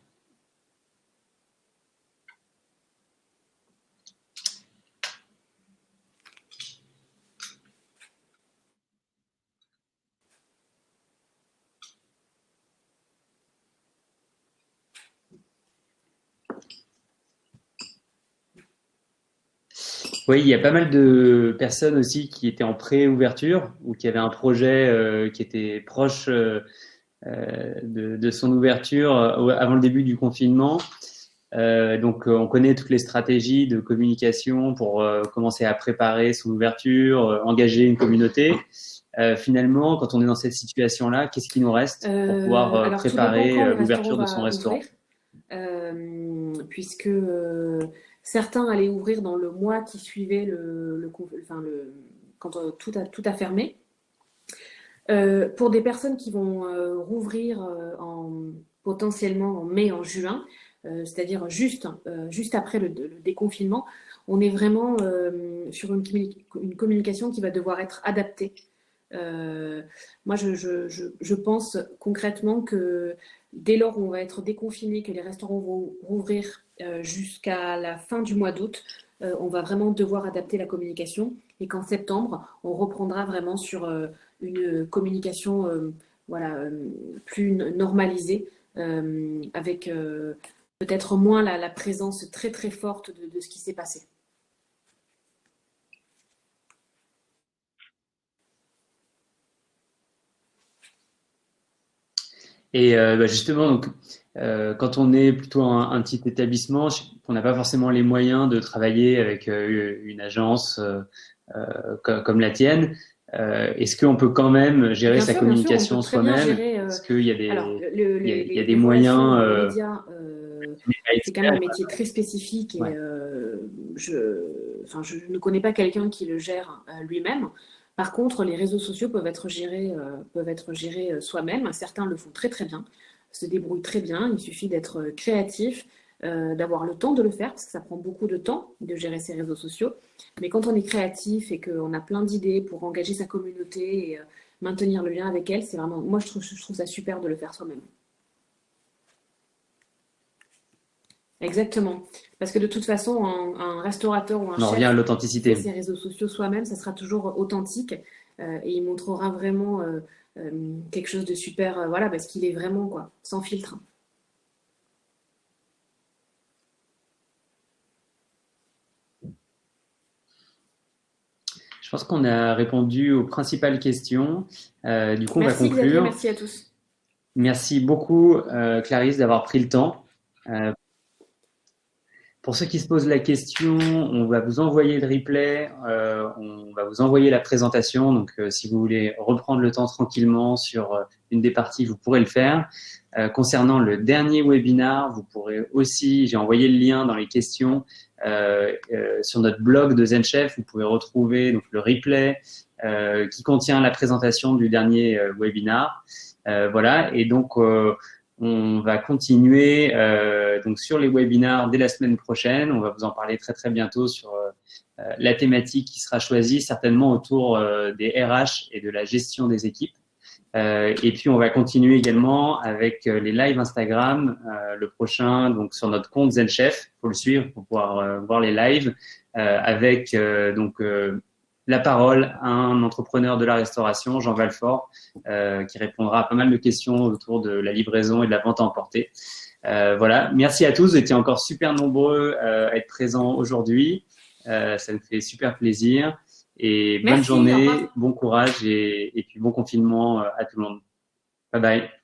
Oui, il y a pas mal de personnes aussi qui étaient en pré-ouverture ou qui avaient un projet qui était proche de son ouverture avant le début du confinement. Donc, on connaît toutes les stratégies de communication pour commencer à préparer son ouverture, engager une communauté. Finalement, quand on est dans cette situation-là, qu'est-ce qui nous reste pour pouvoir Alors, tout dépend préparer quand le restaurant l'ouverture de son va restaurant? ouvrir, puisque certains allaient ouvrir dans le mois qui suivait quand tout a fermé. Pour des personnes qui vont rouvrir potentiellement en mai, en juin, c'est-à-dire juste après le déconfinement, on est vraiment sur une communication qui va devoir être adaptée. Moi, je pense concrètement que dès lors où on va être déconfiné, que les restaurants vont rouvrir jusqu'à la fin du mois d'août, on va vraiment devoir adapter la communication et qu'en septembre, on reprendra vraiment sur une communication voilà, plus normalisée avec peut-être moins la présence très très forte de ce qui s'est passé. Et justement, donc, quand on est plutôt un petit établissement, on n'a pas forcément les moyens de travailler avec une agence comme la tienne. Est-ce qu'on peut quand même gérer Bien sa sûr, on communication peut très bien soi-même? gérer. Est-ce qu'il y a Alors, il y a des les relations moyens médias, c'est quand même un métier très spécifique et Ouais. je ne connais pas quelqu'un qui le gère lui-même. Par contre, les réseaux sociaux peuvent être gérés soi-même. Certains le font très très bien, se débrouillent très bien. Il suffit d'être créatif, d'avoir le temps de le faire parce que ça prend beaucoup de temps de gérer ses réseaux sociaux. Mais quand on est créatif et qu'on a plein d'idées pour engager sa communauté et maintenir le lien avec elle, c'est vraiment, moi je trouve ça super de le faire soi-même. Exactement. Parce que de toute façon, un restaurateur ou un On en revient à chef qui fait l'authenticité. ses réseaux sociaux soi-même, ça sera toujours authentique et il montrera vraiment quelque chose de super, voilà, parce qu'il est vraiment, quoi, sans filtre. Je pense qu'on a répondu aux principales questions. Du coup, on va Merci Xavier, conclure. merci à tous. Merci beaucoup, Clarisse, d'avoir pris le temps. Pour ceux qui se posent la question, on va vous envoyer le replay, on va vous envoyer la présentation. Donc, si vous voulez reprendre le temps tranquillement sur une des parties, vous pourrez le faire. Concernant le dernier webinar, vous pourrez aussi, j'ai envoyé le lien dans les questions sur notre blog de ZenChef. Vous pouvez retrouver donc le replay qui contient la présentation du dernier webinar. Voilà. Et donc on va continuer donc sur les webinars dès la semaine prochaine. On va vous en parler très très bientôt sur la thématique qui sera choisie, certainement autour des RH et de la gestion des équipes. Et puis on va continuer également avec les lives Instagram, le prochain donc sur notre compte ZenChef. Il faut le suivre pour pouvoir voir les lives avec la parole à un entrepreneur de la restauration, Jean Valfort, qui répondra à pas mal de questions autour de la livraison et de la vente à emporter. Voilà, merci à tous. Vous étiez encore super nombreux à être présents aujourd'hui. Ça me fait super plaisir. Et bonne Merci, au journée, revoir. bon courage et puis bon confinement à tout le monde. Bye bye.